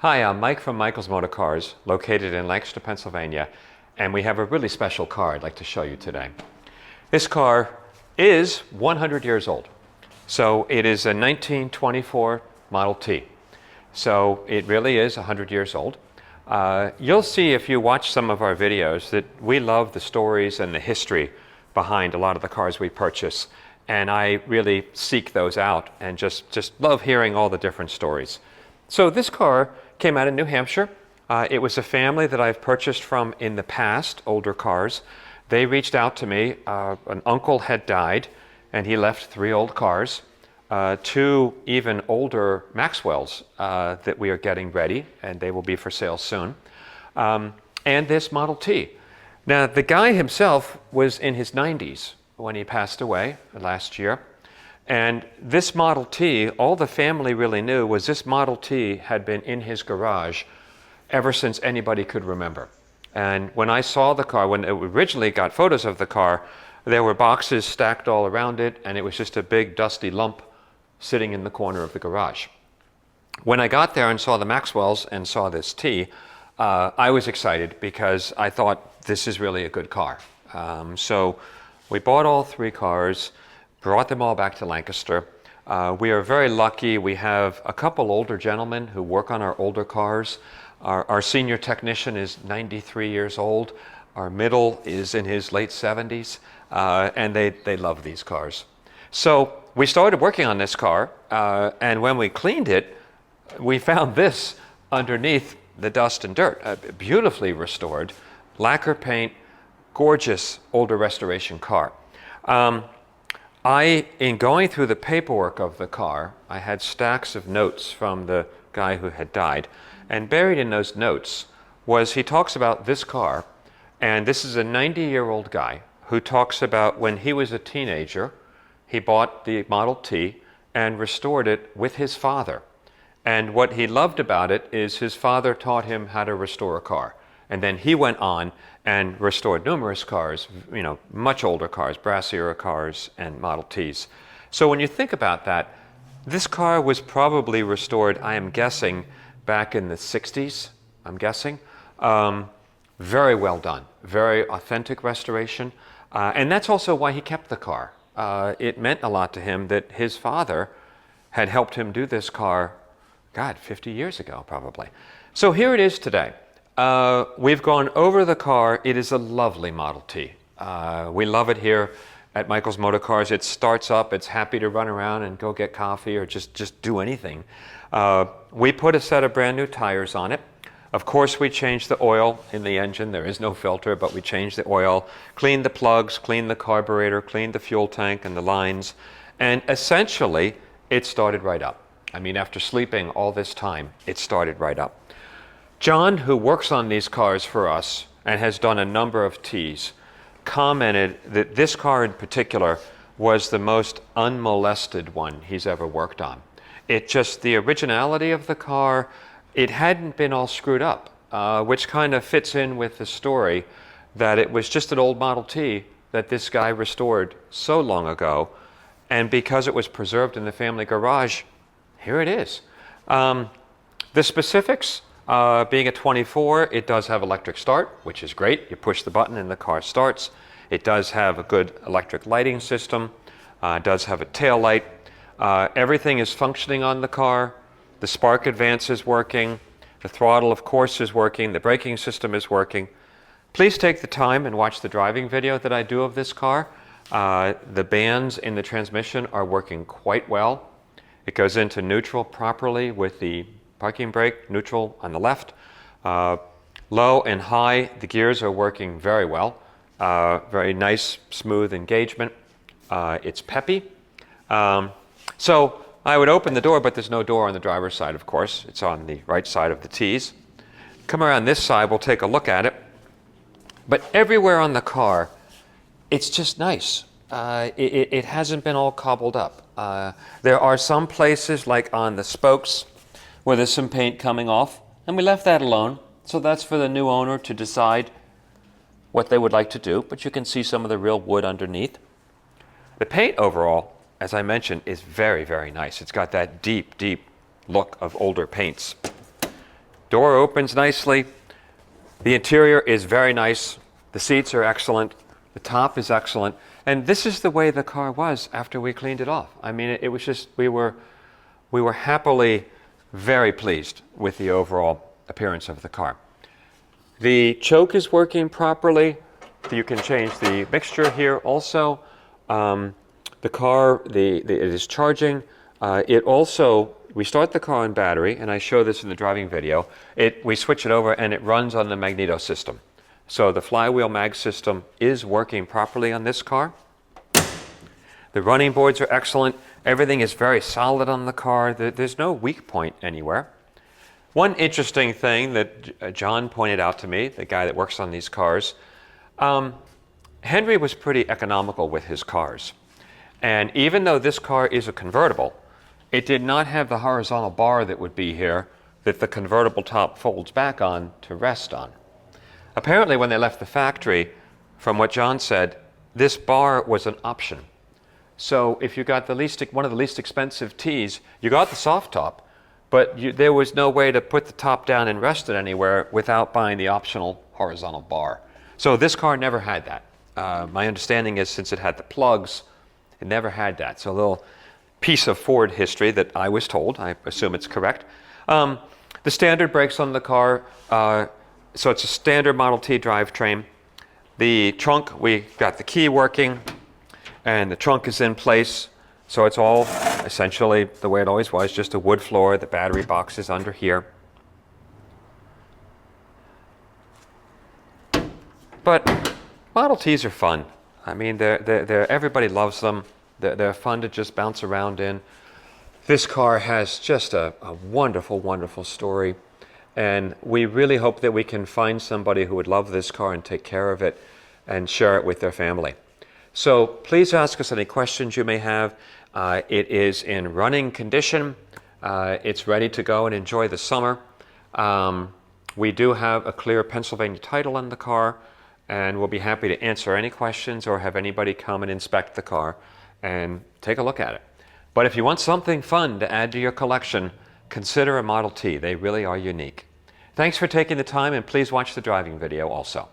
Hi, I'm Mike from Michael's Motor Cars, located in Lancaster, Pennsylvania, and we have a really special car I'd like to show you today. This car is 100 years old. So it is a 1924 Model T. So it really is 100 years old. You'll see if you watch some of our videos that we love the stories and the history behind a lot of the cars we purchase. And I really seek those out and just love hearing all the different stories. So this car came out of New Hampshire. It was a family that I've purchased from in the past, older cars. They reached out to me. An uncle had died, and he left 3 old cars, 2 even older Maxwells that we are getting ready, and they will be for sale soon, and this Model T. Now, the guy himself was in his 90s when he passed away last year. And this Model T, all the family really knew was this Model T had been in his garage ever since anybody could remember. And when I saw the car, when I originally got photos of the car, there were boxes stacked all around it, and it was just a big dusty lump sitting in the corner of the garage. When I got there and saw the Maxwells and saw this T, I was excited because I thought this is really a good car. So we bought all 3 cars, brought them all back to Lancaster. We are very lucky. We have a couple older gentlemen who work on our older cars. Our senior technician is 93 years old. Our middle is in his late 70s, and they love these cars. So we started working on this car, and when we cleaned it, we found this underneath the dust and dirt, beautifully restored, lacquer paint, gorgeous older restoration car. In going through the paperwork of the car, I had stacks of notes from the guy who had died. And buried in those notes he talks about this car, and this is a 90-year-old guy who talks about when he was a teenager, he bought the Model T and restored it with his father. And what he loved about it is his father taught him how to restore a car. And then he went on and restored numerous cars, much older cars, brass era cars and Model Ts. So when you think about that, this car was probably restored, I am guessing, back in the 60s, I'm guessing. Very well done, very authentic restoration. And that's also why he kept the car. It meant a lot to him that his father had helped him do this car, 50 years ago probably. So here it is today. We've gone over the car. It is a lovely Model T. We love it here at Michael's Motor Cars. It starts up. It's happy to run around and go get coffee or just do anything. We put a set of brand new tires on it. Of course, we changed the oil in the engine. There is no filter, but we changed the oil, cleaned the plugs, cleaned the carburetor, cleaned the fuel tank and the lines, and essentially, it started right up. I mean, after sleeping all this time, it started right up. John, who works on these cars for us and has done a number of Ts, commented that this car in particular was the most unmolested one he's ever worked on. The originality of the car, it hadn't been all screwed up, which kind of fits in with the story that it was just an old Model T that this guy restored so long ago, and because it was preserved in the family garage, here it is. The specifics, being a 24, it does have electric start, which is great. You push the button and the car starts. It does have a good electric lighting system. It does have a tail light. Everything is functioning on the car. The spark advance is working. The throttle, of course, is working. The braking system is working. Please take the time and watch the driving video that I do of this car. The bands in the transmission are working quite well. It goes into neutral properly with the parking brake, neutral on the left. Low and high, the gears are working very well. Very nice, smooth engagement. It's peppy. So I would open the door, but there's no door on the driver's side, of course. It's on the right side of the T's. Come around this side, we'll take a look at it. But everywhere on the car, it's just nice. It hasn't been all cobbled up. There are some places, like on the spokes, where there's some paint coming off, and we left that alone. So that's for the new owner to decide what they would like to do, but you can see some of the real wood underneath. The paint overall, as I mentioned, is very, very nice. It's got that deep, deep look of older paints. Door opens nicely. The interior is very nice. The seats are excellent. The top is excellent. And this is the way the car was after we cleaned it off. I mean, it was just, we were happily very pleased with the overall appearance of the car. The choke is working properly. You can change the mixture here also. The car, it is charging. It also, we start the car on battery, and I show this in the driving video. We switch it over and it runs on the magneto system. So the flywheel mag system is working properly on this car. The running boards are excellent. Everything is very solid on the car. There's no weak point anywhere. One interesting thing that John pointed out to me, the guy that works on these cars, Henry was pretty economical with his cars. And even though this car is a convertible, it did not have the horizontal bar that would be here that the convertible top folds back on to rest on. Apparently, when they left the factory, from what John said, this bar was an option. So if you got one of the least expensive T's, you got the soft top, but there was no way to put the top down and rest it anywhere without buying the optional horizontal bar. So this car never had that. My understanding is since it had the plugs, it never had that. So a little piece of Ford history that I was told. I assume it's correct. The standard brakes on the car, so it's a standard Model T drivetrain. The trunk, we got the key working, and the trunk is in place. So it's all essentially the way it always was, just a wood floor. The battery box is under here. But Model Ts are fun. I mean, everybody loves them. They're fun to just bounce around in. This car has just a wonderful, wonderful story. And we really hope that we can find somebody who would love this car and take care of it and share it with their family. So please ask us any questions you may have. It is in running condition. It's ready to go and enjoy the summer. We do have a clear Pennsylvania title on the car, and we'll be happy to answer any questions or have anybody come and inspect the car and take a look at it. But if you want something fun to add to your collection, consider a Model T. They really are unique. Thanks for taking the time, and please watch the driving video also.